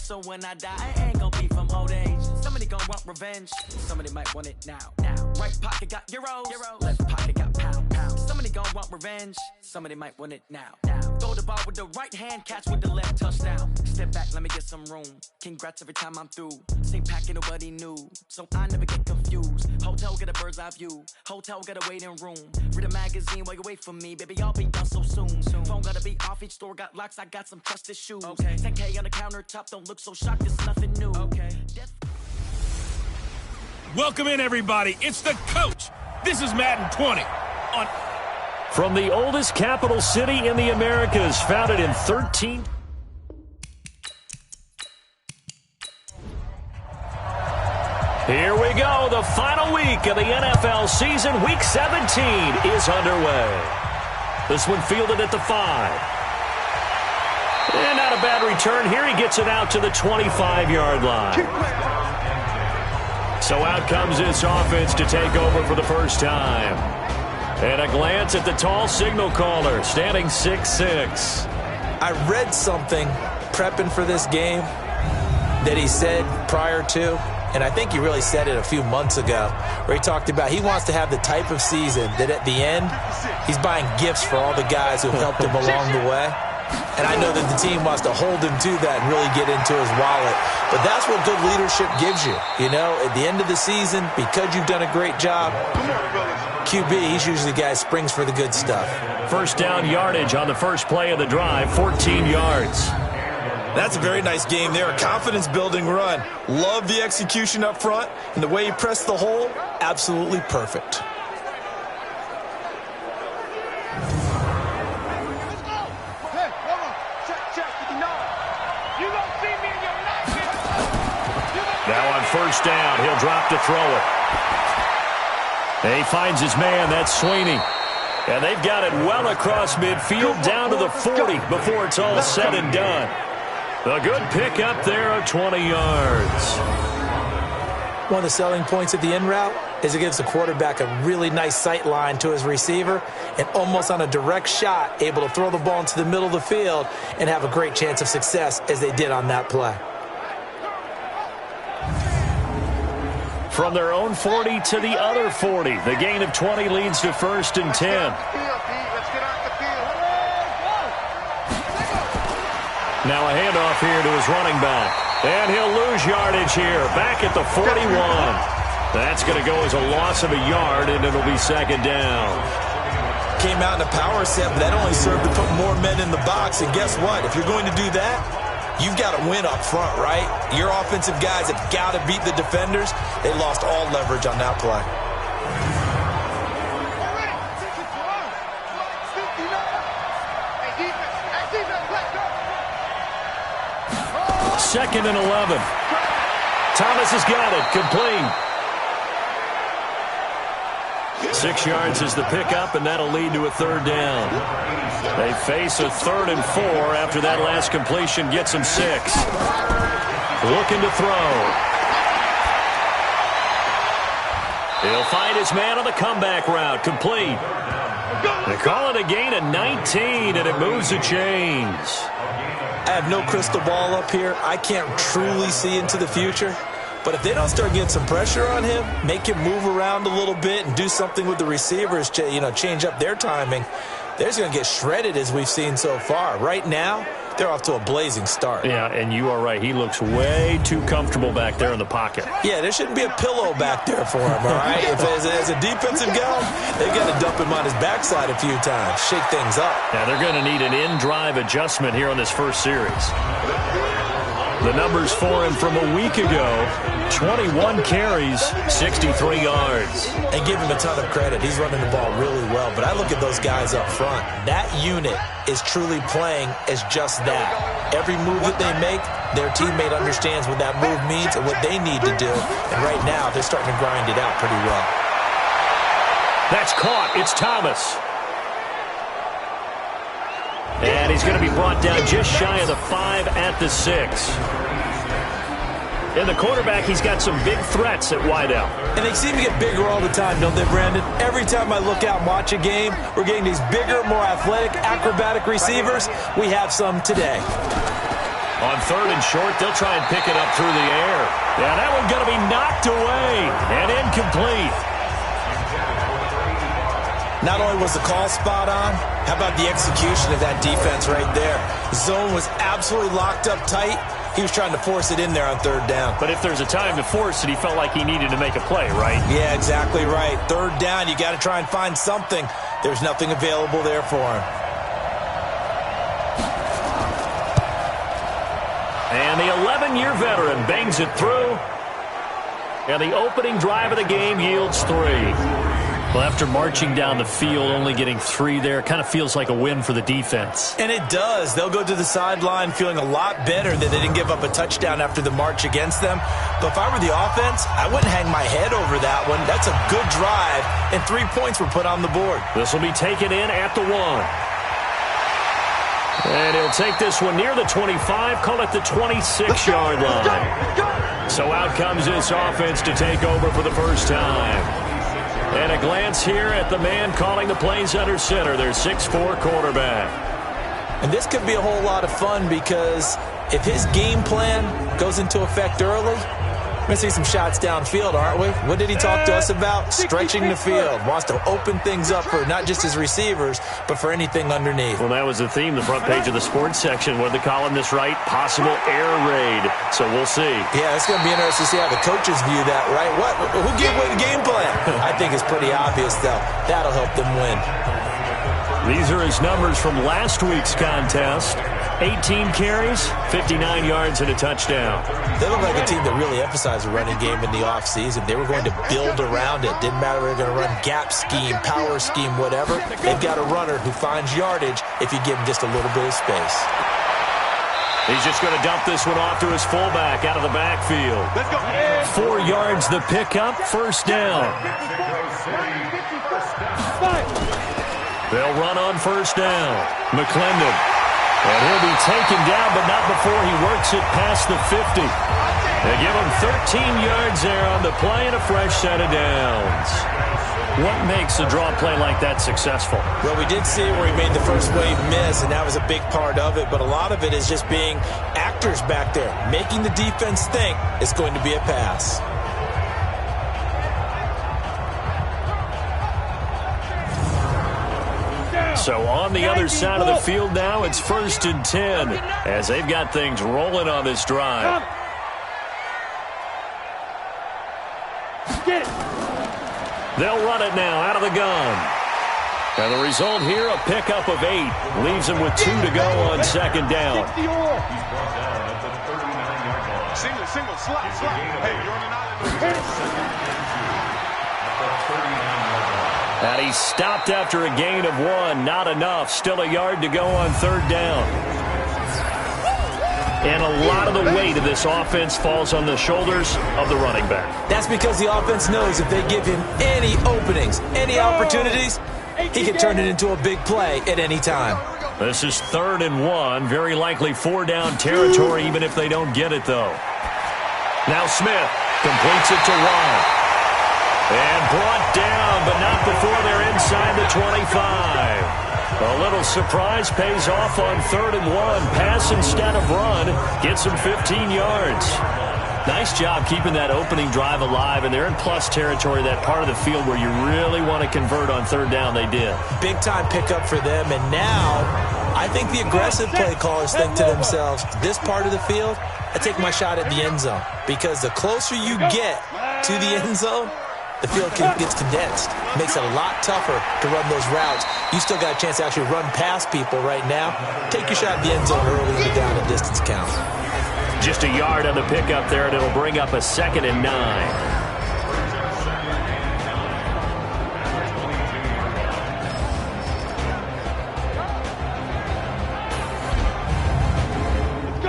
So when I die, I ain't gonna be from old age. Somebody gonna want revenge. Somebody might want it now. Right pocket got euros. Left pocket got pounds. Somebody gonna want revenge. Somebody might want it now. Throw the ball with the right hand, catch with the left, touchdown. Step back, let me get some room. Congrats every time I'm through. Same packet, nobody knew, so I never get confused. Hotel get a bird's eye view. Hotel got a waiting room. Read a magazine while you wait for me, baby. I'll be done so soon. Phone gotta be off, each store got locks. I got some trusted shoes. 10K on the countertop, don't look so shocked. It's nothing new. Welcome in, everybody. It's the coach. This is Madden 20 on. From the oldest capital city in the Americas, founded in 13... Here we go. The final week of the NFL season. Week 17 is underway. This one fielded at the 5. And not a bad return here. He gets it out to the 25-yard line. So out comes this offense to take over for the first time. And a glance at the tall signal caller, standing 6'6". I read something prepping for this game that he said prior to, and I think he really said it a few months ago, where he talked about he wants to have the type of season that at the end, he's buying gifts for all the guys who helped him along the way. And I know that the team wants to hold him to that and really get into his wallet. But that's what good leadership gives you. You know, at the end of the season, because you've done a great job, QB, he's usually the guy who springs for the good stuff. First down yardage on the first play of the drive, 14 yards. That's a very nice game there, a confidence-building run. Love the execution up front, and the way he pressed the hole, absolutely perfect. Now on first down, he'll drop to throw it. And he finds his man, that's Sweeney. And they've got it well across midfield, down to the 40 before it's all said and done. A good pickup there of 20 yards. One of the selling points of the in route is it gives the quarterback a really nice sight line to his receiver and almost on a direct shot able to throw the ball into the middle of the field and have a great chance of success as they did on that play. From their own 40 to the other 40. The gain of 20 leads to 1st and 10. Now a handoff here to his running back. And he'll lose yardage here. Back at the 41. That's going to go as a loss of a yard, and it'll be 2nd down. Came out in a power set, but that only served to put more men in the box. And guess what? If you're going to do that, you've got to win up front, right? Your offensive guys have got to beat the defenders. They lost all leverage on that play. Second and 11. Thomas has got it. Complete. 6 yards is the pickup, and that'll lead to a 3rd down. They face a 3rd and 4 after that last completion gets them 6. Looking to throw. He'll find his man on the comeback route. Complete. They call it a gain of 19, and it moves the chains. I have no crystal ball up here. I can't truly see into the future. But if they don't start getting some pressure on him, make him move around a little bit and do something with the receivers to, change up their timing, they're just going to get shredded as we've seen so far. Right now, they're off to a blazing start. Yeah, and you are right. He looks way too comfortable back there in the pocket. Yeah, there shouldn't be a pillow back there for him, all right? If as a defensive guy, they've got to dump him on his backside a few times, shake things up. Now, they're going to need an in-drive adjustment here on this first series. The numbers for him from a week ago, 21 carries, 63 yards. And give him a ton of credit. He's running the ball really well. But I look at those guys up front. That unit is truly playing as just that. Every move that they make, their teammate understands what that move means and what they need to do. And right now, they're starting to grind it out pretty well. That's caught. It's Thomas. And he's going to be brought down just shy of the 5 at the 6. And the quarterback, he's got some big threats at wideout. And they seem to get bigger all the time, don't they, Brandon? Every time I look out and watch a game, we're getting these bigger, more athletic, acrobatic receivers. We have some today. On 3rd and short, they'll try and pick it up through the air. Yeah, that one's going to be knocked away and incomplete. Not only was the call spot on, how about the execution of that defense right there? The zone was absolutely locked up tight. He was trying to force it in there on 3rd down. But if there's a time to force it, he felt like he needed to make a play, right? Yeah, exactly right. 3rd down, you got to try and find something. There's nothing available there for him. And the 11-year veteran bangs it through. And the opening drive of the game yields 3. Well, after marching down the field, only getting 3 there, kind of feels like a win for the defense. And it does. They'll go to the sideline feeling a lot better that they didn't give up a touchdown after the march against them. But if I were the offense, I wouldn't hang my head over that one. That's a good drive, and 3 points were put on the board. This will be taken in at the 1. And he'll take this one near the 25, call it the 26-yard line. So out comes this offense to take over for the first time. And a glance here at the man calling the plays under center, their 6'4" quarterback. And this could be a whole lot of fun because if his game plan goes into effect early, we're going to see some shots downfield, aren't we? What did he talk to us about? Stretching the field. Wants to open things up for not just his receivers, but for anything underneath. Well, that was the theme, the front page of the sports section. What did the columnist write? Possible air raid. So we'll see. Yeah, it's going to be interesting to see how the coaches view that, right? Who gave away the game plan? I think it's pretty obvious, though. That'll help them win. These are his numbers from last week's contest. 18 carries, 59 yards, and a touchdown. They look like a team that really emphasized the running game in the offseason. They were going to build around it. Didn't matter if they were going to run gap scheme, power scheme, whatever. They've got a runner who finds yardage if you give him just a little bit of space. He's just going to dump this one off to his fullback out of the backfield. Let's go. 4 yards the pickup, first down. They'll run on first down. McClendon. And he'll be taken down, but not before he works it past the 50. They give him 13 yards there on the play and a fresh set of downs. What makes a draw play like that successful? Well, we did see it where he made the first wave miss, and that was a big part of it. But a lot of it is just being actors back there, making the defense think it's going to be a pass. So on the other side of the field now, it's 1st and 10 as they've got things rolling on this drive. They'll run it now out of the gun. And the result here, a pickup of 8. Leaves them with 2 to go on 2nd down. Single, slot. Hey, you're on an island. And he stopped after a gain of 1. Not enough. Still a yard to go on 3rd down. And a lot of the weight of this offense falls on the shoulders of the running back. That's because the offense knows if they give him any openings, any opportunities, he can turn it into a big play at any time. This is 3rd and 1. Very likely 4-down territory, even if they don't get it, though. Now Smith completes it to Ron. And brought down, but not before they're inside the 25. A little surprise pays off on 3rd and 1. Pass instead of run. Gets him 15 yards. Nice job keeping that opening drive alive, and they're in plus territory, that part of the field where you really want to convert on 3rd down. They did. Big-time pickup for them, and now I think the aggressive play callers think to themselves, this part of the field, I take my shot at the end zone, because the closer you get to the end zone, the field gets condensed. Makes it a lot tougher to run those routes. You still got a chance to actually run past people right now. Take your shot at the end zone early in the down and distance count. Just a yard on the pickup there, and it'll bring up a 2nd and 9.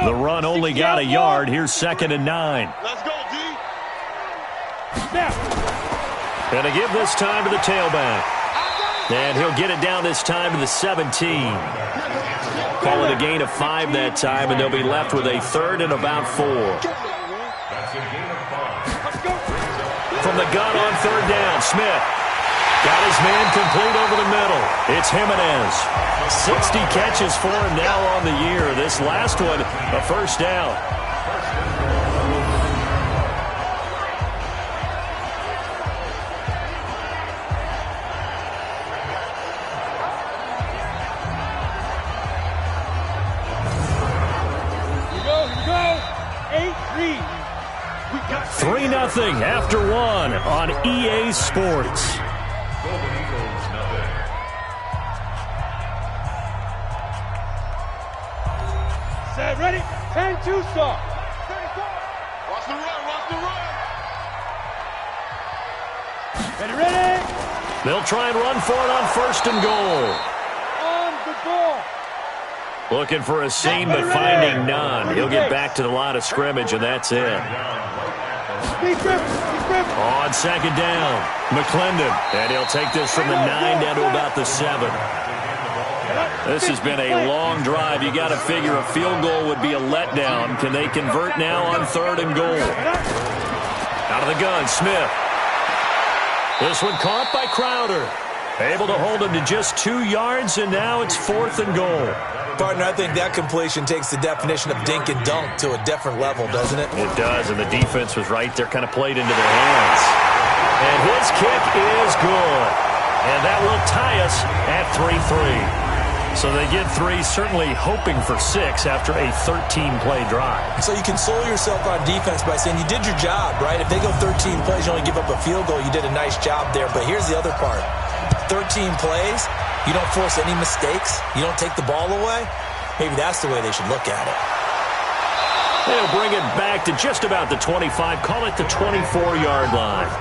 The run only got a yard. Here's 2nd and 9. Let's go, D. And to give this time to the tailback. And he'll get it down this time to the 17. Call it a gain of 5 that time, and they'll be left with a 3rd and about 4. From the gun on 3rd down, Smith. Got his man complete over the middle. It's Jimenez. 60 catches for him now on the year. This last one, a first down. Here we go. 3-0 after one on EA Sports. Set, ready, 10-2 start. Watch the run, watch the run. Ready. They'll try and run for it on first and goal. On the ball. Looking for a seam, but finding none. He'll get back to the line of scrimmage, and that's it. On second down, McClendon. And he'll take this from the 9 down to about the 7. This has been a long drive. You got to figure a field goal would be a letdown. Can they convert now on third and goal? Out of the gun, Smith. This one caught by Crowder. Able to hold him to just 2 yards, and now it's fourth and goal. Partner, I think that completion takes the definition of dink and dunk to a different level, doesn't it? It does, and the defense was right there, kind of played into their hands. And his kick is good. And that will tie us at 3-3. So they get 3, certainly hoping for 6 after a 13-play drive. So you console yourself on defense by saying you did your job, right? If they go 13 plays, you only give up a field goal, you did a nice job there. But here's the other part. 13 plays, you don't force any mistakes, you don't take the ball away. Maybe that's the way they should look at it. They'll bring it back to just about the 25, call it the 24-yard line.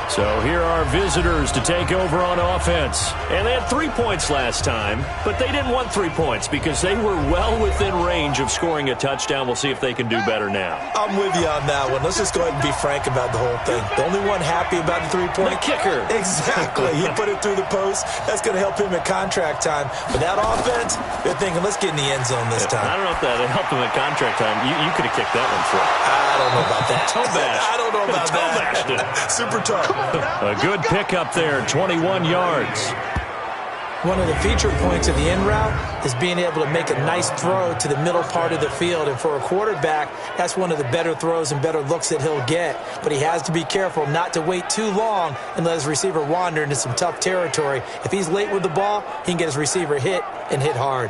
So here are visitors to take over on offense. And they had 3 points last time, but they didn't want 3 points because they were well within range of scoring a touchdown. We'll see if they can do better now. I'm with you on that one. Let's just go ahead and be frank about the whole thing. The only one happy about the 3-point kicker. Exactly. He put it through the post. That's going to help him at contract time. But that offense, they're thinking, let's get in the end zone this time. I don't know if that helped him at contract time. You could have kicked that one for him. I don't know about that. Toe bash. I don't know about that. Bashed it. Super tough. A good pickup there, 21 yards. One of the feature points of the in route is being able to make a nice throw to the middle part of the field. And for a quarterback, that's one of the better throws and better looks that he'll get. But he has to be careful not to wait too long and let his receiver wander into some tough territory. If he's late with the ball, he can get his receiver hit and hit hard.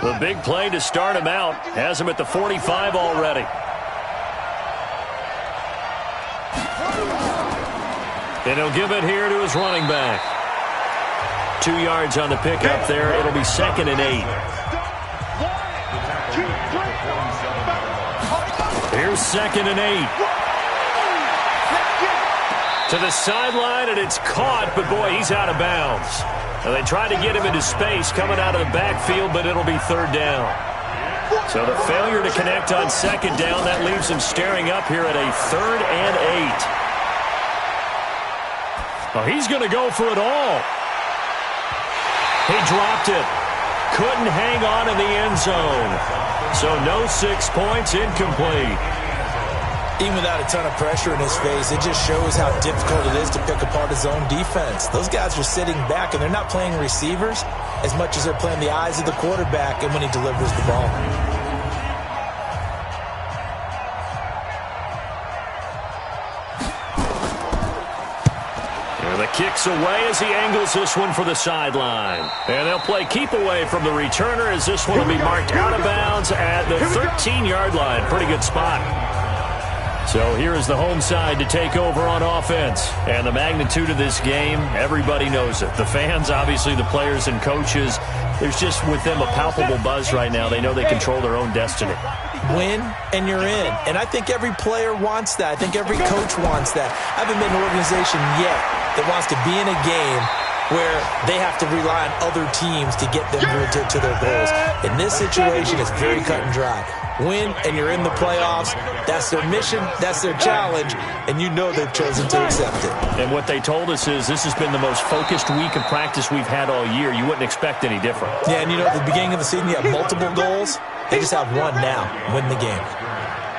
The big play to start him out has him at the 45 already. And he'll give it here to his running back. 2 yards on the pickup there. It'll be 2nd and 8. Here's 2nd and 8. To the sideline, and it's caught, but boy, he's out of bounds. And they try to get him into space coming out of the backfield, but it'll be 3rd down. So the failure to connect on 2nd down, that leaves him staring up here at a 3rd and 8. Oh, he's going to go for it all. He dropped it. Couldn't hang on in the end zone. So no 6 points, incomplete. Even without a ton of pressure in his face, it just shows how difficult it is to pick apart his own defense. Those guys are sitting back, and they're not playing receivers as much as they're playing the eyes of the quarterback and when he delivers the ball. The kick's away as he angles this one for the sideline. And they'll play keep away from the returner as this one will be marked out of bounds at the 13-yard line. Pretty good spot. So here is the home side to take over on offense. And the magnitude of this game, everybody knows it. The fans, obviously the players and coaches, there's just with them a palpable buzz right now. They know they control their own destiny. Win, and you're in. And I think every player wants that. I think every coach wants that. I haven't been an organization yet that wants to be in a game where they have to rely on other teams to get them to their goals. In this situation, it's very cut and dry. Win, and you're in the playoffs. That's their mission. That's their challenge. And you know they've chosen to accept it. And what they told us is this has been the most focused week of practice we've had all year. You wouldn't expect any different. Yeah, and you know, at the beginning of the season, you have multiple goals. They just have one now. Win the game.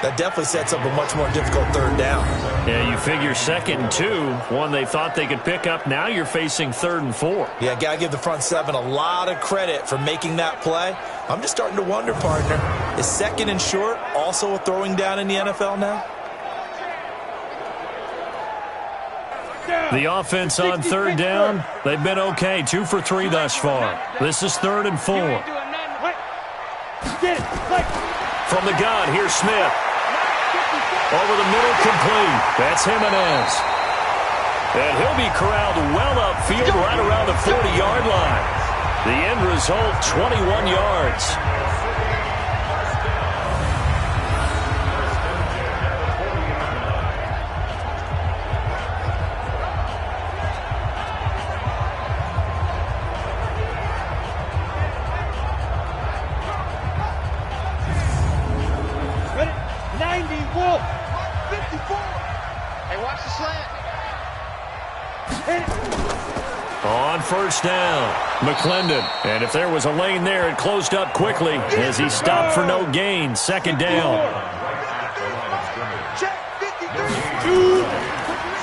That definitely sets up a much more difficult third down. Yeah, you figure 2nd and 2, one they thought they could pick up. Now you're facing 3rd and 4. Yeah, got to give the front seven a lot of credit for making that play. I'm just starting to wonder, partner, is 2nd and short also a throwing down in the NFL now? The offense on 3rd down, they've been okay. 2 for 3 thus far. This is 3rd and 4. From the gun, here's Smith. Over the middle, complete. That's Jimenez. And he'll be corralled well upfield right around the 40-yard line. The end result, 21 yards. On 1st down, McClendon. And if there was a lane there, it closed up quickly as he stopped for no gain. 2nd down.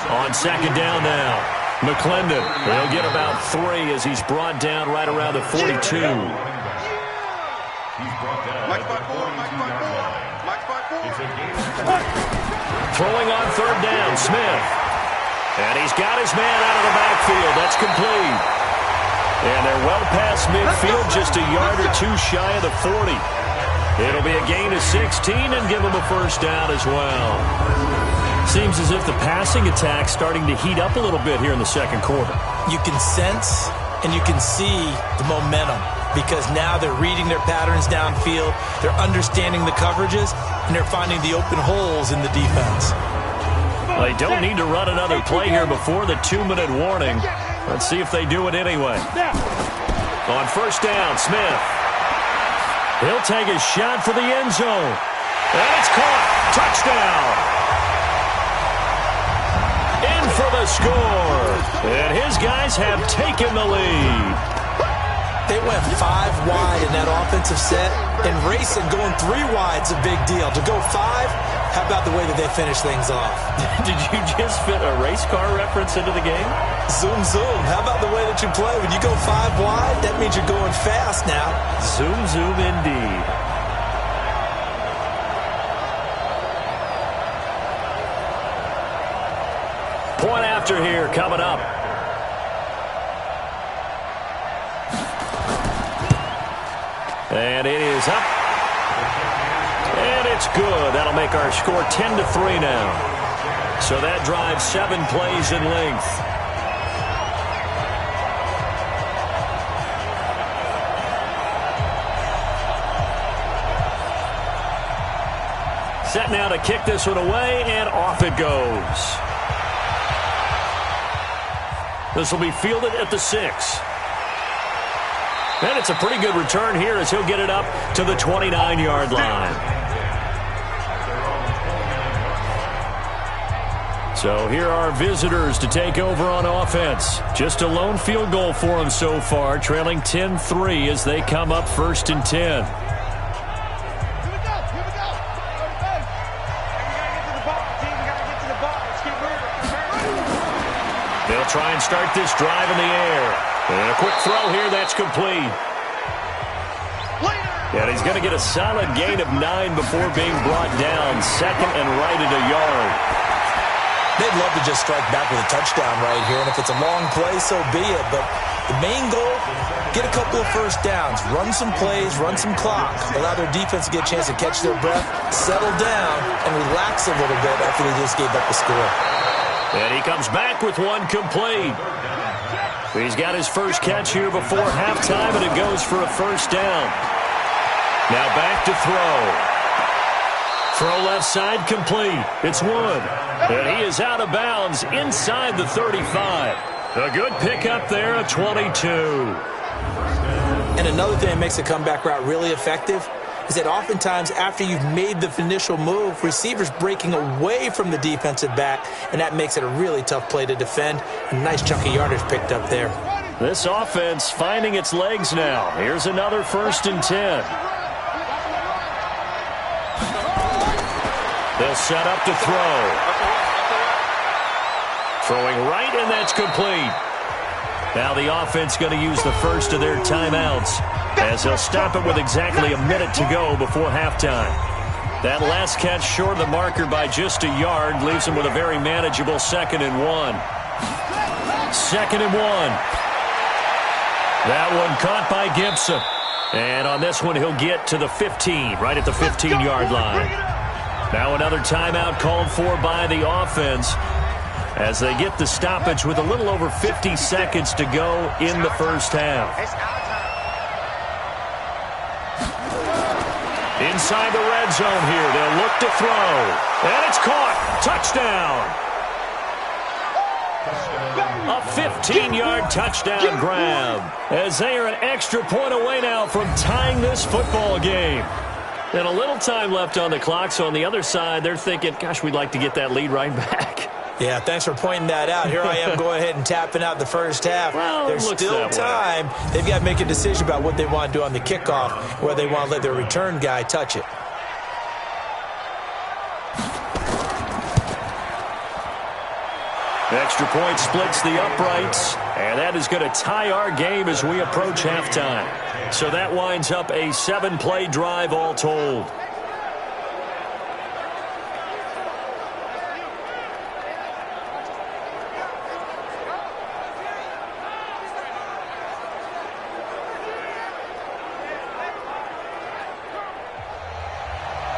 On 2nd down now, McClendon. He'll get about 3 as he's brought down right around the 42. Throwing on 3rd down, Smith. And he's got his man out of the backfield. That's complete. And they're well past midfield, just a yard or 2 shy of the 40. It'll be a gain of 16 and give them a 1st down as well. Seems as if the passing attack's starting to heat up a little bit here in the 2nd quarter. You can sense and you can see the momentum because now they're reading their patterns downfield, they're understanding the coverages, and they're finding the open holes in the defense. They don't need to run another play here before the 2-minute warning. Let's see if they do it anyway. On 1st down, Smith. He'll take a shot for the end zone. And it's caught. Touchdown. In for the score. And his guys have taken the lead. They went 5 wide in that offensive set, and racing going 3 wide's a big deal. To go 5, how about the way that they finish things off? Did you just fit a race car reference into the game? Zoom, zoom. How about the way that you play? When you go 5 wide, that means you're going fast now. Zoom, zoom indeed. Point after here coming up. And it is up. And it's good. That'll make our score 10-3 now. So that drives 7 plays in length. Set now to kick this one away, and off it goes. This will be fielded at the 6. And it's a pretty good return here as he'll get it up to the 29-yard line. So here are visitors to take over on offense. Just a lone field goal for them so far, trailing 10-3 as they come up 1st and 10. They'll try and start this drive in the air. And a quick throw here, that's complete. And he's going to get a solid gain of 9 before being brought down. 2nd and right at a yard. They'd love to just strike back with a touchdown right here, and if it's a long play, so be it. But the main goal, get a couple of 1st downs, run some plays, run some clock, allow their defense to get a chance to catch their breath, settle down, and relax a little bit after they just gave up the score. And he comes back with one complete. He's got his first catch here before halftime, and it goes for a 1st down. Now back to throw. Throw left side complete. It's Wood. And he is out of bounds inside the 35. A good pickup there at 22. And another thing that makes a comeback route really effective is that oftentimes after you've made the initial move, receivers breaking away from the defensive back, and that makes it a really tough play to defend. A nice chunk of yardage picked up there. This offense finding its legs now. Here's another 1st and 10. He'll set up to throw. Throwing right, and that's complete. Now the offense going to use the first of their timeouts as they'll stop it with exactly a minute to go before halftime. That last catch short of the marker by just a yard leaves him with a very manageable 2nd and 1. 2nd and 1. That one caught by Gibson. And on this one, he'll get to the 15, right at the 15-yard line. Now another timeout called for by the offense as they get the stoppage with a little over 50 seconds to go in the first half. Inside the red zone here, they'll look to throw. And it's caught. Touchdown. A 15-yard touchdown grab as they are an extra point away now from tying this football game. And a little time left on the clock, so on the other side, they're thinking, gosh, we'd like to get that lead right back. Yeah, thanks for pointing that out. Here I am going ahead and tapping out the first half. Well, there's still time. They've got to make a decision about what they want to do on the kickoff, whether they want to let their return guy touch it. Extra point splits the uprights, and that is going to tie our game as we approach halftime. So that winds up a 7-play drive all told.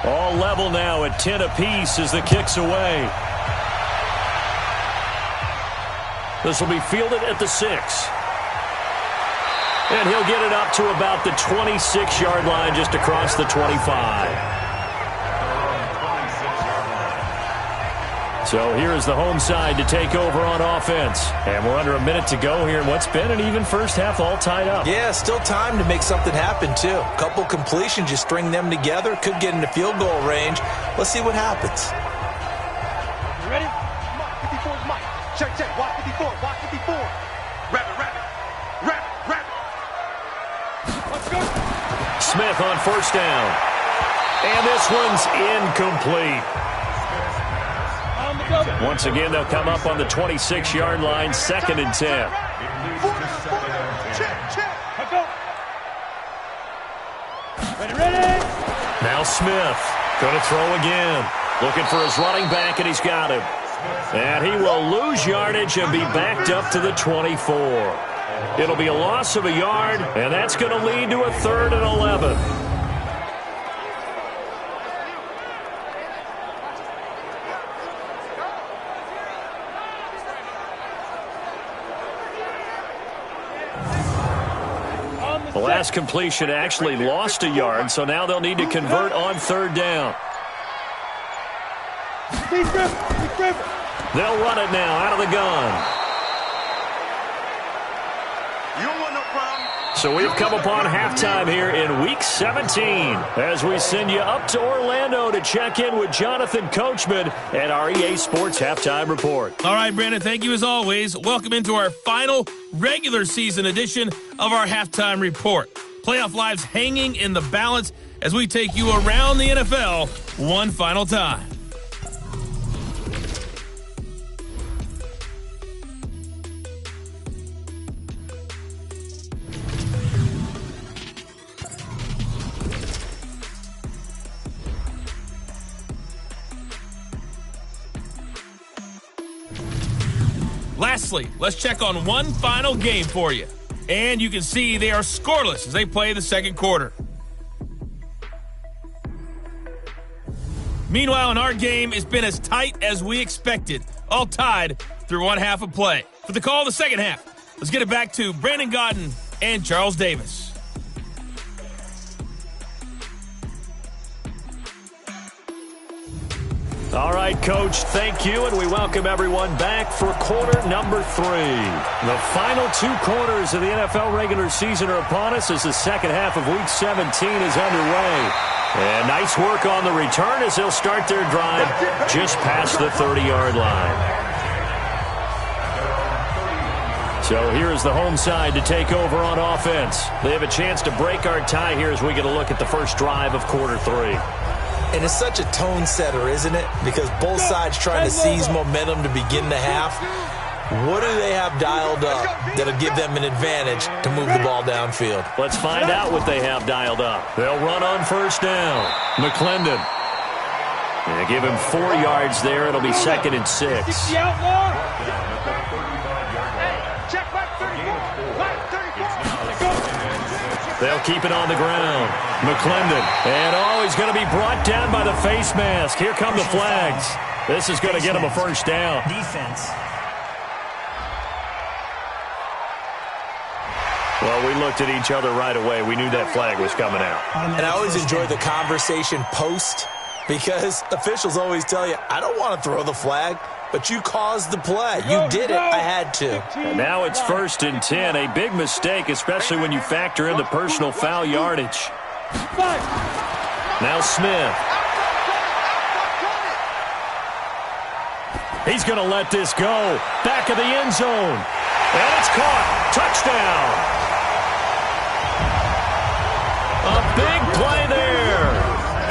All level now at 10 apiece as the kick's away. This will be fielded at the 6. And he'll get it up to about the 26-yard line just across the 25. So here is the home side to take over on offense. And we're under a minute to go here in what's been an even first half, all tied up. Yeah, still time to make something happen, too. A couple completions, just string them together. Could get into field goal range. Let's see what happens. You ready? Mike, 54 is Mike. Check, check. Watch 54. Watch 54. Rabbit, rabbit. Rabbit, rabbit. Let's go. Smith on first down. And this one's incomplete. Once again, they'll come up on the 26-yard line, 2nd and 10. Ready, ready. Now Smith going to throw again. Looking for his running back, and he's got him. And he will lose yardage and be backed up to the 24. It'll be a loss of a yard, and that's going to lead to a 3rd and 11. The last completion actually lost a yard, so now they'll need to convert on 3rd down. They'll run it now out of the gun. You don't want no problem. So we've come upon halftime here in Week 17 as we send you up to Orlando to check in with Jonathan Coachman at our EA Sports Halftime Report. All right, Brandon, thank you as always. Welcome into our final regular season edition of our Halftime Report. Playoff lives hanging in the balance as we take you around the NFL one final time. Lastly, let's check on one final game for you. And you can see they are scoreless as they play the second quarter. Meanwhile, in our game, it's been as tight as we expected, all tied through one half of play. For the call of the second half, let's get it back to Brandon Godden and Charles Davis. All right, Coach, thank you, and we welcome everyone back for quarter number 3. The final 2 quarters of the NFL regular season are upon us as the second half of Week 17 is underway. And nice work on the return as they'll start their drive just past the 30-yard line. So here is the home side to take over on offense. They have a chance to break our tie here as we get a look at the first drive of quarter 3. And it's such a tone setter, isn't it? Because both sides trying to seize momentum to begin the half. What do they have dialed up that'll give them an advantage to move the ball downfield? Let's find out what they have dialed up. They'll run on first down. McClendon. They give him 4 yards there. It'll be 2nd and 6. They'll keep it on the ground. McClendon. And he's going to be brought down by the face mask. Here come the flags. This is going to get him a first down. Defense. Well, we looked at each other right away. We knew that flag was coming out. And I always enjoy the conversation post because officials always tell you, I don't want to throw the flag, but you caused the play. You did it. I had to. And now it's 1st and 10. A big mistake, especially when you factor in the personal foul yardage. Now Smith. He's going to let this go. Back of the end zone. And it's caught. Touchdown. A big play there.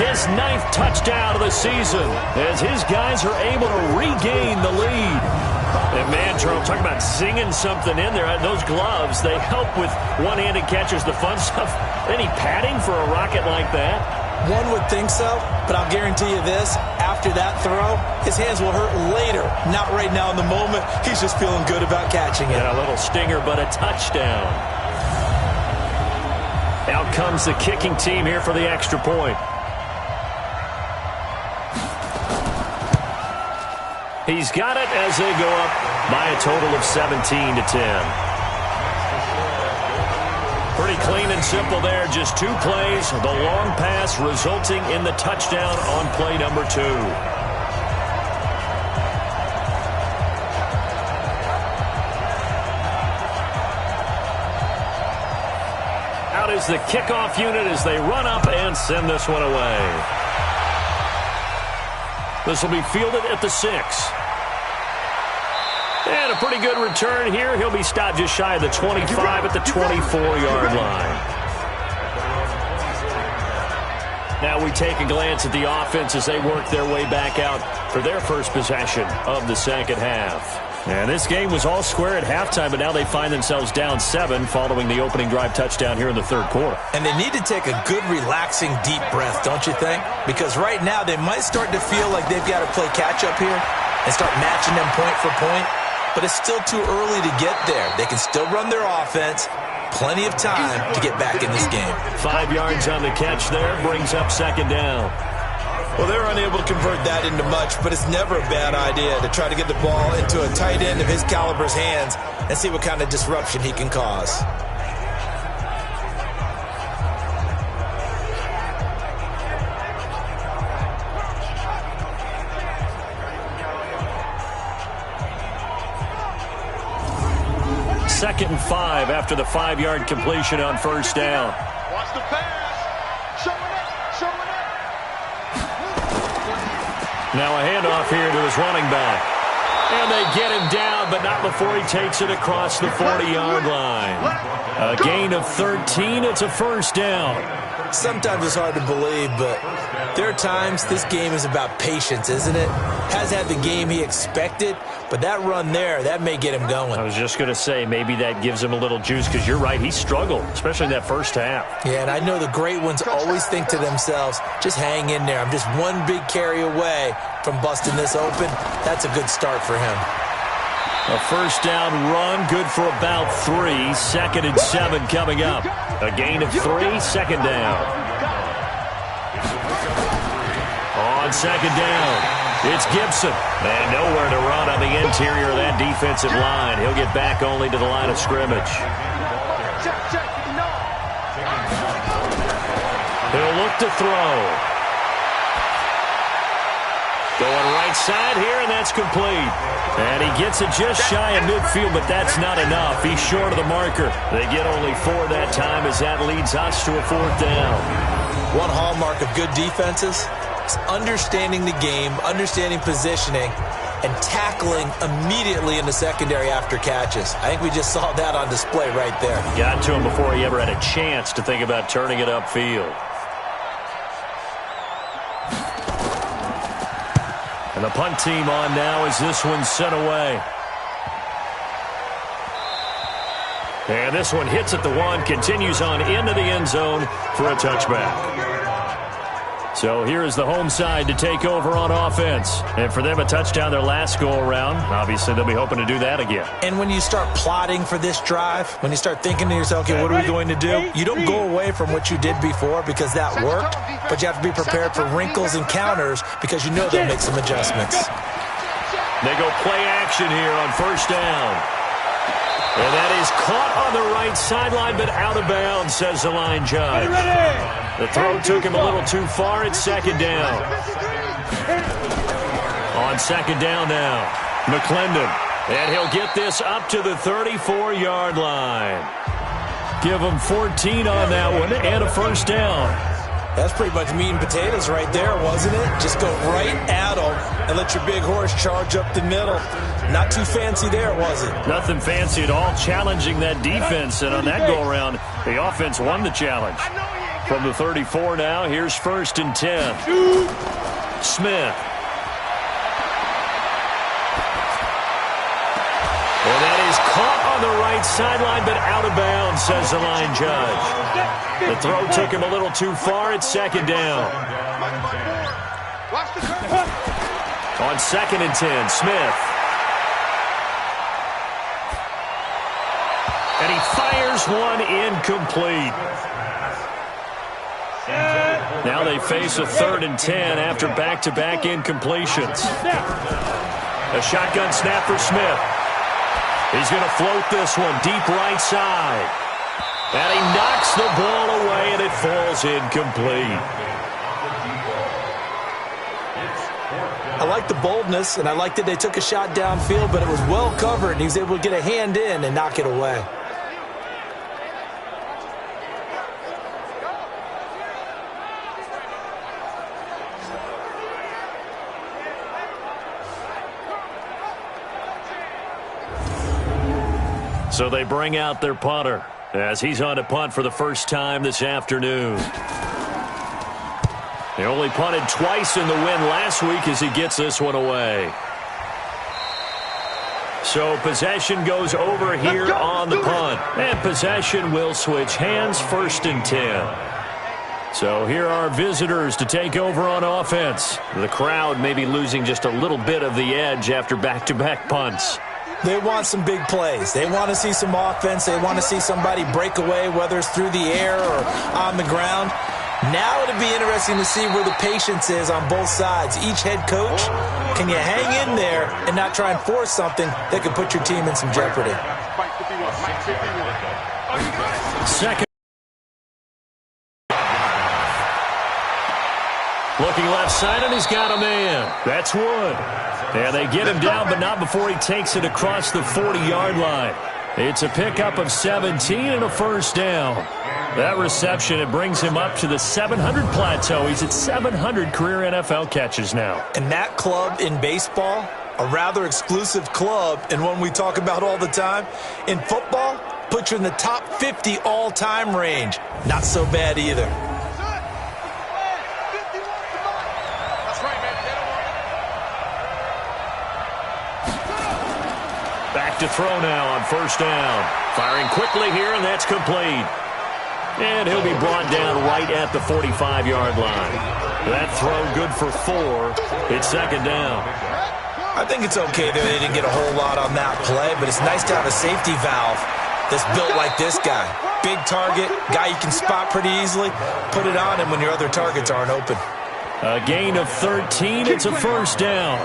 His 9th touchdown of the season as his guys are able to regain the lead. And man, Charles, talking about singing something in there. Those gloves, they help with one-handed catches, the fun stuff. Any padding for a rocket like that? One would think so, but I'll guarantee you this. After that throw, his hands will hurt later. Not right now in the moment. He's just feeling good about catching it. And a little stinger, but a touchdown. Out comes the kicking team here for the extra point. He's got it as they go up by a total of 17-10. Pretty clean and simple there. Just 2 plays. The long pass resulting in the touchdown on play number 2. Out is the kickoff unit as they run up and send this one away. This will be fielded at the 6. And a pretty good return here. He'll be stopped just shy of the 25 at the 24-yard line. Now we take a glance at the offense as they work their way back out for their first possession of the second half. And this game was all square at halftime, but now they find themselves down 7 following the opening drive touchdown here in the third quarter. And they need to take a good, relaxing, deep breath, don't you think? Because right now they might start to feel like they've got to play catch-up here and start matching them point for point. But it's still too early to get there. They can still run their offense. Plenty of time to get back in this game. 5 yards on the catch there. Brings up 2nd down. Well, they're unable to convert that into much, but it's never a bad idea to try to get the ball into a tight end of his caliber's hands and see what kind of disruption he can cause. Second and 5 after the 5-yard completion on first down. Watch the pass. Showing it. Now a handoff here to his running back. And they get him down, but not before he takes it across the 40-yard line. A gain of 13. It's a first down. Sometimes it's hard to believe, but there are times this game is about patience, isn't it? Has had the game he expected, but that run there, that may get him going. I was just going to say, maybe that gives him a little juice, because you're right, he struggled, especially in that first half. Yeah, and I know the great ones always think to themselves, just hang in there. I'm just one big carry away from busting this open. That's a good start for him. A first down run, good for about 3. 2nd and 7 coming up. A gain of 3, 2nd down. On 2nd down, it's Gibson. And nowhere to run on the interior of that defensive line. He'll get back only to the line of scrimmage. He'll look to throw. Going right side here, and that's complete. And he gets it just shy of midfield, but that's not enough. He's short of the marker. They get only 4 that time as that leads us to a 4th down. One hallmark of good defenses is understanding the game, understanding positioning, and tackling immediately in the secondary after catches. I think we just saw that on display right there. Got to him before he ever had a chance to think about turning it upfield. And the punt team on now as this one's sent away. And this one hits at the 1, continues on into the end zone for a touchback. So here is the home side to take over on offense. And for them, a touchdown their last go-around. Obviously, they'll be hoping to do that again. And when you start plotting for this drive, when you start thinking to yourself, okay, what are we going to do? You don't go away from what you did before because that worked, but you have to be prepared for wrinkles and counters because you know they'll make some adjustments. They go play action here on first down. And that is caught on the right sideline, but out of bounds, says the line judge. The throw took him a little too far at second down. On second down now, McClendon. And he'll get this up to the 34-yard line. Give him 14 on that one and a first down. That's pretty much meat and potatoes right there, wasn't it? Just go right at them and let your big horse charge up the middle. Not too fancy there, was it? Nothing fancy at all, challenging that defense. And on that go-around, the offense won the challenge. From the 34 now, here's first and 10. Smith. And that is caught on the right sideline, but out of bounds, says the line judge. The throw took him a little too far at second down. On second and 10, Smith. And he fires one incomplete. Now they face a 3rd and 10 after back-to-back incompletions. A shotgun snap for Smith. He's going to float this one deep right side. And he knocks the ball away, and it falls incomplete. I like the boldness, and I like that they took a shot downfield, but it was well covered, and he was able to get a hand in and knock it away. So they bring out their punter as he's on to punt for the first time this afternoon. He only punted twice in the win last week as he gets this one away. So possession goes over here on the punt. And possession will switch hands, 1st and 10. So here are visitors to take over on offense. The crowd may be losing just a little bit of the edge after back-to-back punts. They want some big plays. They want to see some offense. They want to see somebody break away, whether it's through the air or on the ground. Now it'll be interesting to see where the patience is on both sides. Each head coach, can you hang in there and not try and force something that could put your team in some jeopardy? Second. Looking left side, and he's got a man. That's Wood. And they get him down, but not before he takes it across the 40-yard line. It's a pickup of 17 and a first down. That reception, it brings him up to the 700 plateau. He's at 700 career NFL catches now. And that club in baseball, a rather exclusive club, and one we talk about all the time. In football, puts you in the top 50 all-time range. Not so bad either. Back to throw now on first down. Firing quickly here, and that's complete. And he'll be brought down right at the 45-yard line. That throw good for 4. It's second down. I think it's okay that they didn't get a whole lot on that play, but it's nice to have a safety valve that's built like this guy. Big target, guy you can spot pretty easily. Put it on him when your other targets aren't open. A gain of 13. It's a first down.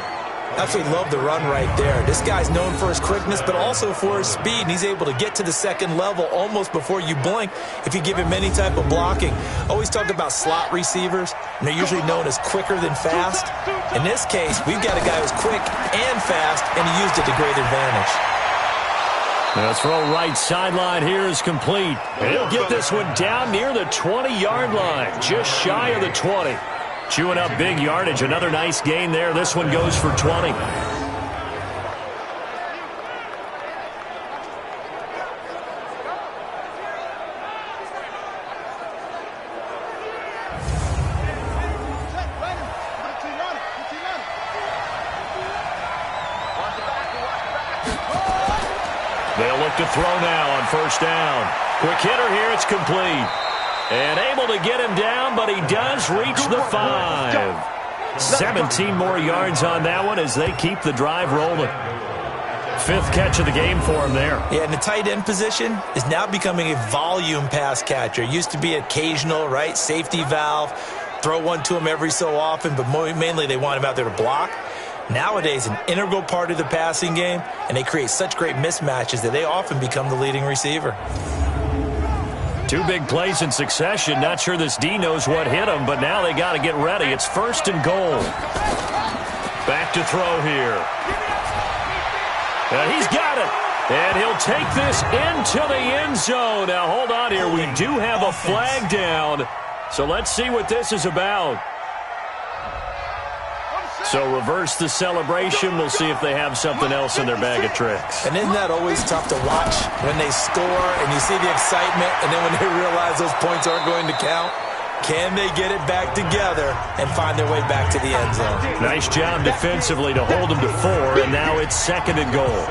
Absolutely love the run right there. This guy's known for his quickness, but also for his speed, and he's able to get to the second level almost before you blink if you give him any type of blocking. Always talk about slot receivers, and they're usually known as quicker than fast. In this case, we've got a guy who's quick and fast, and he used it to great advantage. The throw right sideline here is complete. And he'll get this one down near the 20-yard line, just shy of the 20. Chewing up big yardage. Another nice gain there. This one goes for 20. look to throw now on first down. Quick hitter here. It's complete. And able to get him down, but he does reach the 5. 17 more yards on that one as they keep the drive rolling. 5th catch of the game for him there. Yeah, and the tight end position is now becoming a volume pass catcher. It used to be occasional, right? Safety valve. Throw one to him every so often, but mainly they want him out there to block. Nowadays, an integral part of the passing game, and they create such great mismatches that they often become the leading receiver. 2 big plays in succession. Not sure this D knows what hit him, but now they got to get ready. It's 1st and goal. Back to throw here. He's got it. And he'll take this into the end zone. Now, hold on here. We do have a flag down. So let's see what this is about. So reverse the celebration. We'll see if they have something else in their bag of tricks. And isn't that always tough to watch when they score and you see the excitement, and then when they realize those points aren't going to count? Can they get it back together and find their way back to the end zone? Nice job defensively to hold them to 4, and now it's 2nd and goal.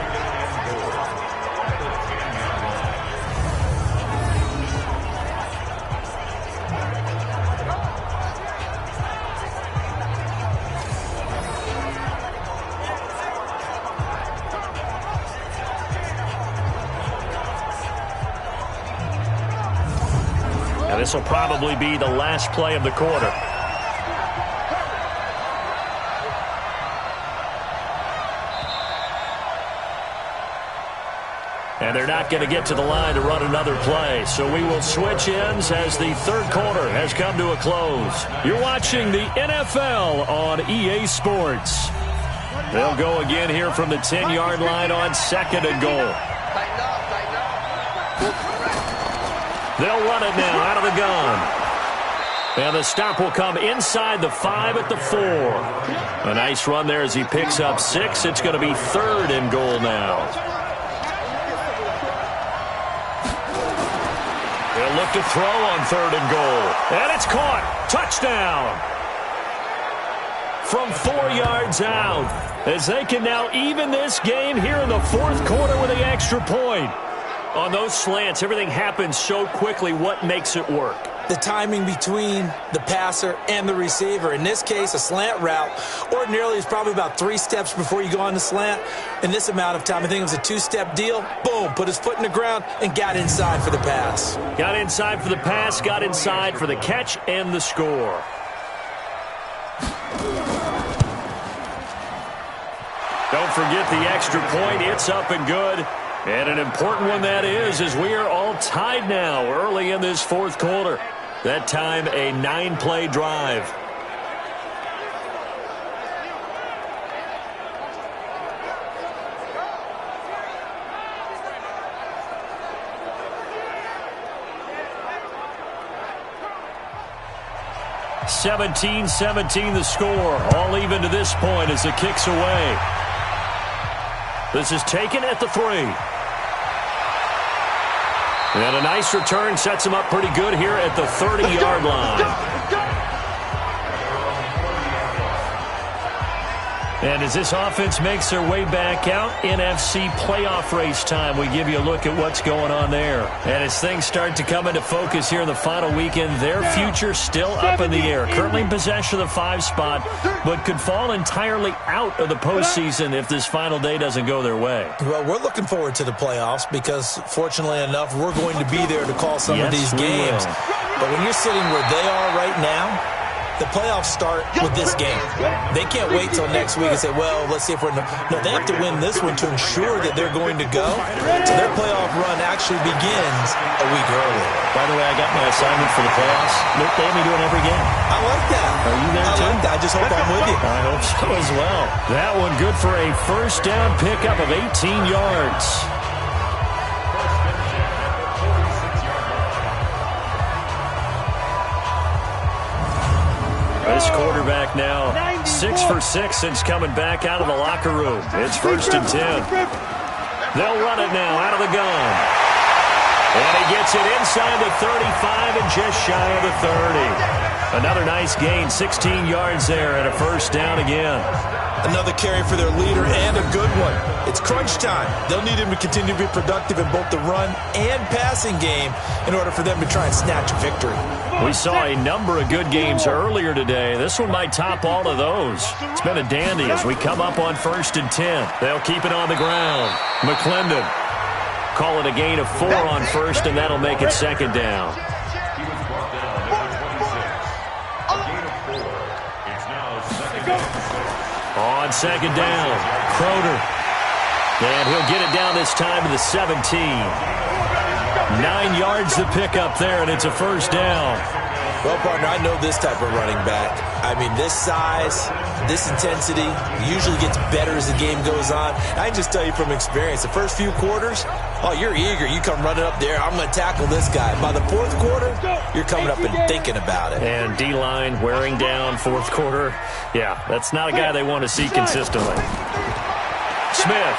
This will probably be the last play of the quarter. And they're not going to get to the line to run another play. So we will switch ends as the 3rd quarter has come to a close. You're watching the NFL on EA Sports. They'll go again here from the 10-yard line on 2nd and goal. They'll run it now out of the gun. And the stop will come inside the 5 at the 4. A nice run there as he picks up 6. It's going to be 3rd and goal now. They'll look to throw on 3rd and goal. And it's caught. Touchdown. From 4 yards out. As they can now even this game here in the 4th quarter with the extra point. On those slants, everything happens so quickly. What makes it work? The timing between the passer and the receiver. In this case, a slant route ordinarily is probably about 3 steps before you go on the slant. In this amount of time, I think it was a 2-step deal. Boom, put his foot in the ground and got inside for the pass. Got inside for the pass, got inside for the catch and the score. Don't forget the extra point. It's up and good. And an important one that is, as we are all tied now early in this 4th quarter. That time, a 9-play drive. (17-17) the score. All even to this point as it kicks away. This is taken at the 3. And a nice return sets him up pretty good here at the 30-yard line. And as this offense makes their way back out, NFC playoff race time, we give you a look at what's going on there. And as things start to come into focus here in the final weekend, their future still up in the air. Currently in possession of the 5 spot, but could fall entirely out of the postseason if this final day doesn't go their way. Well, we're looking forward to the playoffs because, fortunately enough, we're going to be there to call some of these games. But when you're sitting where they are right now, the playoffs start with this game. They can't wait till next week and say, well, let's see if we're... No, they have to win this one to ensure that they're going to go. So their playoff run actually begins a week early. By the way, I got my assignment for the playoffs. They have me doing every game. I like that. Are you there too? I like that. I just hope I'm with you. I hope so as well. That one good for a first down pickup of 18 yards. This quarterback now 6 for 6 since coming back out of the locker room. It's 1st and 10. They'll run it now out of the gun. And he gets it inside the 35 and just shy of the 30. Another nice gain, 16 yards there and a first down again. Another carry for their leader and a good one. It's crunch time. They'll need him to continue to be productive in both the run and passing game in order for them to try and snatch a victory. We saw a number of good games earlier today. This one might top all of those. It's been a dandy as we come up on 1st and 10. They'll keep it on the ground. McClendon call it a gain of 4 on 1st, and that'll make it 2nd down. On 2nd down, Croder. And he'll get it down this time to the 17. 9 yards to pick up there, and it's a first down. Well, partner, I know this type of running back. I mean, this size, this intensity usually gets better as the game goes on. I can just tell you from experience, the first few quarters, oh, you're eager. You come running up there, I'm going to tackle this guy. By the 4th quarter, you're coming up and thinking about it. And D-line wearing down 4th quarter. Yeah, that's not a guy they want to see consistently. Smith.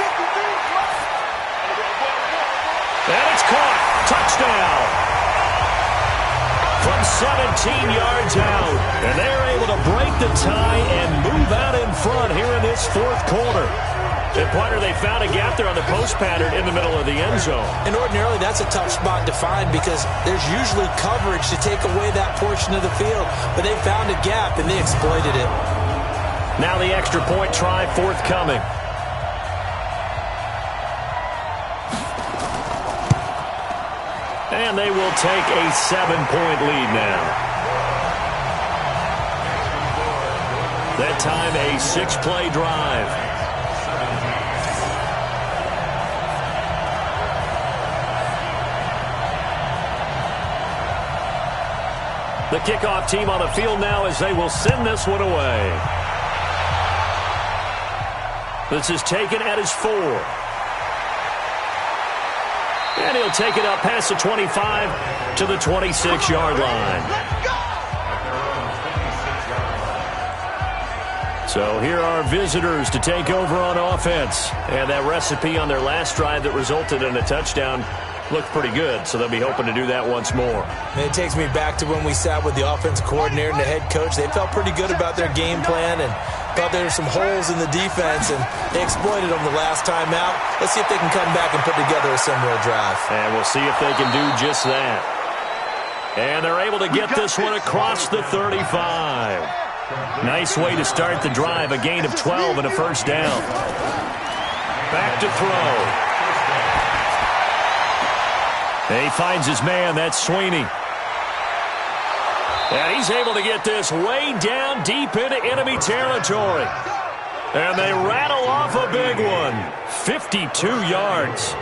And it's caught. Touchdown. From 17 yards out. And they're able to break the tie and move out in front here in this 4th quarter. And, partner, they found a gap there on the post pattern in the middle of the end zone. And ordinarily, that's a tough spot to find because there's usually coverage to take away that portion of the field. But they found a gap, and they exploited it. Now the extra point try forthcoming. And they will take a 7-point lead now. That time a 6-play drive. The kickoff team on the field now as they will send this one away. This is taken at his 4. And he'll take it up past the 25 to the 26-yard line. So here are visitors to take over on offense. And that recipe on their last drive that resulted in a touchdown looked pretty good, so they'll be hoping to do that once more. And it takes me back to when we sat with the offensive coordinator and the head coach. They felt pretty good about their game plan and thought there were some holes in the defense, and they exploited them the last time out. Let's see if they can come back and put together a similar drive. And we'll see if they can do just that. And they're able to get this one across the 35. Nice way to start the drive, a gain of 12 and a first down. Back to throw. He finds his man, that's Sweeney. And he's able to get this way down deep into enemy territory. And they rattle off a big one. 52 yards.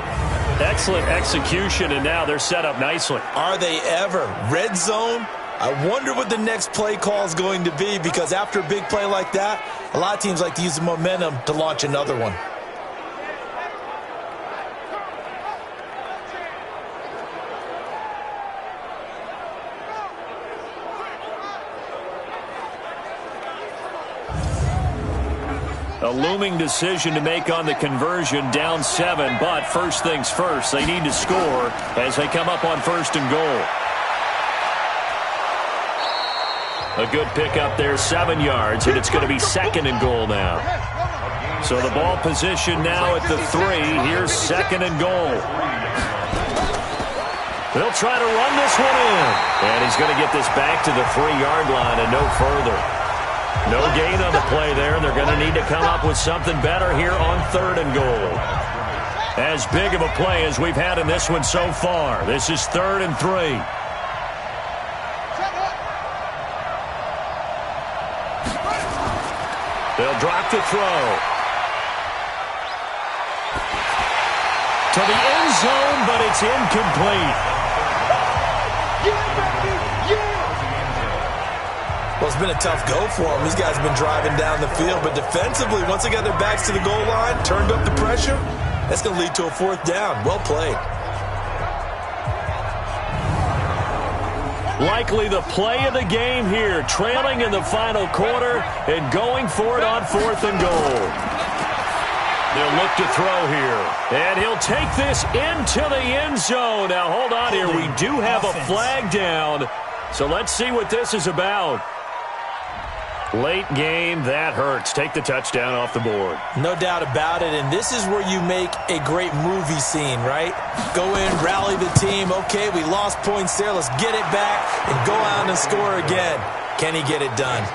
Excellent execution, and now they're set up nicely. Are they ever? Red zone? I wonder what the next play call is going to be, because after a big play like that, a lot of teams like to use the momentum to launch another one. A looming decision to make on the conversion, down 7, but first things first, they need to score as they come up on 1st and goal. A good pickup there, 7 yards, and it's going to be 2nd and goal now. So the ball position now at the 3. Here's 2nd and goal. They'll try to run this one in. And he's going to get this back to the 3-yard line and no further. No gain on the play there. They're going to need to come up with something better here on 3rd and goal. As big of a play as we've had in this one so far. This is 3rd and 3. They'll drop the throw. To the end zone, but it's incomplete. Well, it's been a tough go for them. These guys have been driving down the field, but defensively, once they got their backs to the goal line, turned up the pressure, that's going to lead to a 4th down. Well played. Likely the play of the game here, trailing in the final quarter and going for it on 4th and goal. They'll look to throw here, and he'll take this into the end zone. Now, hold on here. We do have a flag down. So let's see what this is about. Late game, that hurts. Take the touchdown off the board. No doubt about it, and this is where you make a great movie scene, right? Go in, rally the team. Okay, we lost points there. Let's get it back and go out and score again. Can he get it done?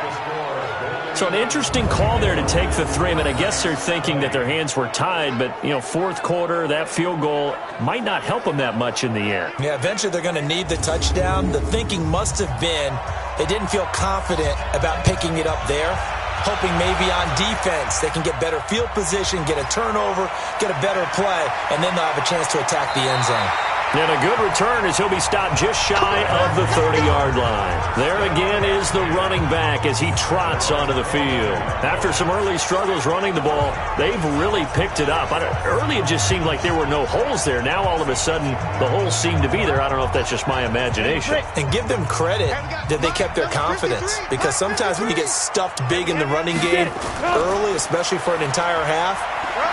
So an interesting call there to take the 3. I mean, I guess they're thinking that their hands were tied, but, fourth quarter, that field goal might not help them that much in the air. Yeah, eventually they're going to need the touchdown. The thinking must have been they didn't feel confident about picking it up there, hoping maybe on defense they can get better field position, get a turnover, get a better play, and then they'll have a chance to attack the end zone. And a good return as he'll be stopped just shy of the 30-yard line. There again is the running back as he trots onto the field. After some early struggles running the ball, they've really picked it up. Early it just seemed like there were no holes there. Now all of a sudden the holes seem to be there. I don't know if that's just my imagination. And give them credit that they kept their confidence, because sometimes when you get stuffed big in the running game early, especially for an entire half,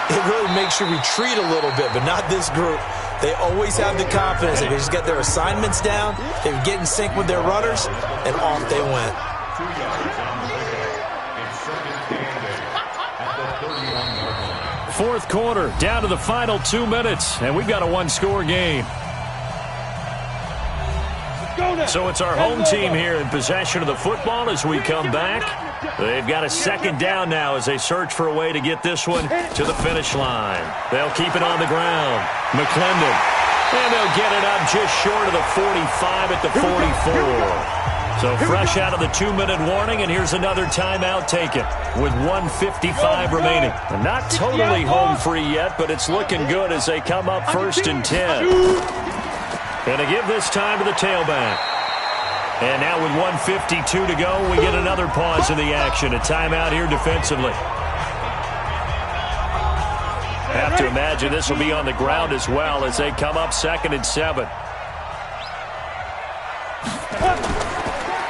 it really makes you retreat a little bit, but not this group. They always have the confidence. If they just get their assignments down, they get in sync with their runners, and off they went. Fourth quarter, down to the final 2 minutes, and we've got a one-score game. So it's our home team here in possession of the football as we come back. They've got a second down now as they search for a way to get this one to the finish line. They'll keep it on the ground. McClendon. And they'll get it up just short of the 45 at the 44. So fresh out of the 2-minute warning, and here's another timeout taken with 1:55 remaining. And not totally home free yet, but it's looking good as they come up 1st and 10. And to give this time to the tailback. And now with 1:52 to go, we get another pause in the action. A timeout here defensively. Have to imagine this will be on the ground as well as they come up 2nd and 7.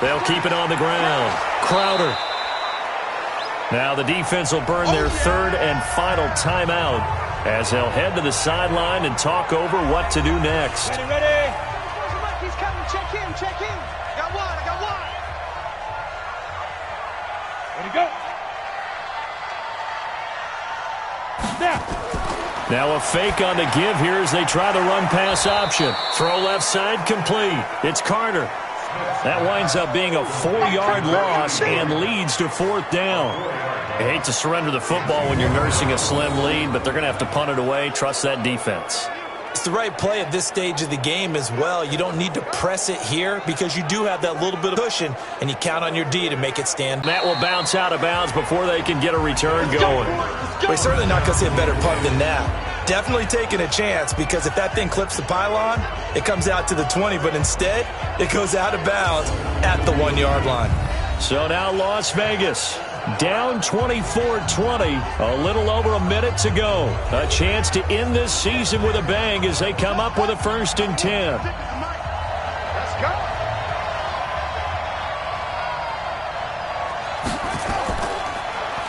They'll keep it on the ground. Crowder. Now the defense will burn their 3rd and final timeout as they'll head to the sideline and talk over what to do next. Ready? He's coming. Check in. I got one. Ready, go. Now a fake on the give here as they try the run-pass option. Throw left side, complete. It's Carter. That winds up being a 4-yard loss and leads to 4th down. I hate to surrender the football when you're nursing a slim lead, but they're going to have to punt it away. Trust that defense. It's the right play at this stage of the game as well. You don't need to press it here because you do have that little bit of cushion, and you count on your D to make it stand. That will bounce out of bounds before they can get a return going. We're certainly not going to see a better punt than that. Definitely taking a chance, because if that thing clips the pylon, it comes out to the 20, but instead it goes out of bounds at the 1-yard line. So now Las Vegas down 24-20, a little over a minute to go. A chance to end this season with a bang as they come up with a 1st and 10. Let's go.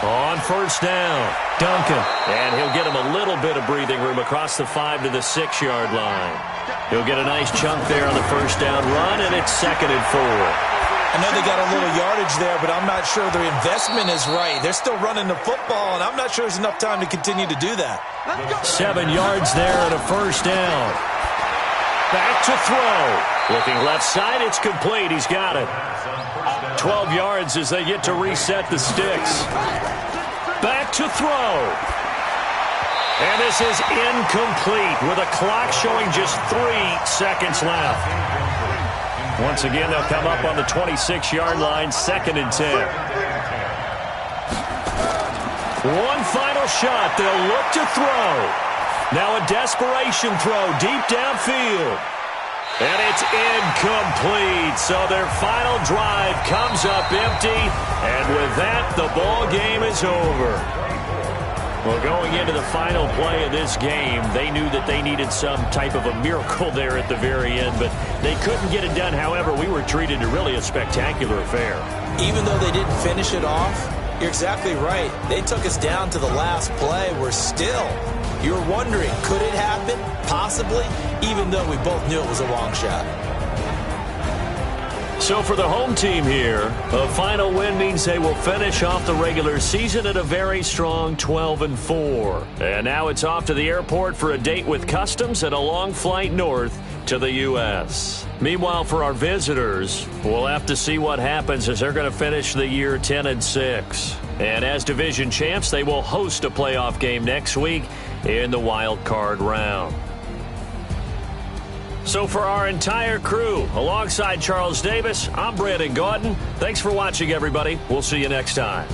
On 1st down, Duncan. And he'll get him a little bit of breathing room across the 5 to the 6-yard line. He'll get a nice chunk there on the 1st down run, and it's 2nd and 4. I know they got a little yardage there, but I'm not sure their investment is right. They're still running the football, and I'm not sure there's enough time to continue to do that. 7 yards there and a 1st down. Back to throw. Looking left side, it's complete. He's got it. 12 yards as they get to reset the sticks. Back to throw. And this is incomplete with a clock showing just 3 seconds left. Once again, they'll come up on the 26-yard line, 2nd and 10. One final shot. They'll look to throw. Now a desperation throw deep downfield. And it's incomplete. So their final drive comes up empty. And with that, the ball game is over. Well, going into the final play of this game, they knew that they needed some type of a miracle there at the very end, but they couldn't get it done. However, we were treated to really a spectacular affair. Even though they didn't finish it off, you're exactly right. They took us down to the last play. We're still, you're wondering, could it happen? Possibly, even though we both knew it was a long shot. So for the home team here, a final win means they will finish off the regular season at a very strong 12-4. And now it's off to the airport for a date with Customs and a long flight north to the U.S. Meanwhile, for our visitors, we'll have to see what happens as they're going to finish the year 10-6. And as division champs, they will host a playoff game next week in the wild card round. So for our entire crew, alongside Charles Davis, I'm Brandon Gaudin. Thanks for watching, everybody. We'll see you next time.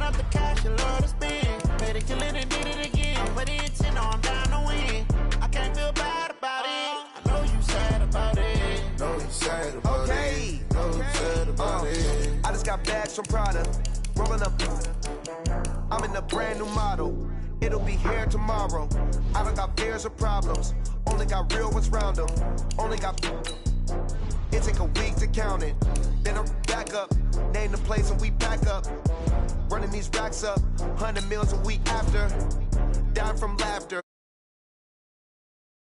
up the cash, you love to spend. Paid a killing and did it again. But it's in, I'm down to win. I can't feel bad about it. I know you sad about it. Know you sad about it. Know you sad about it. I just got bags from Prada. Rolling up. I'm in a brand new model. It'll be here tomorrow. I don't got fears or problems. Only got real ones round them. Only got. It take a week to count it. Then I'm back up. Name the place and we pack up. Running these racks up. 100 meals a week after. Down from laughter.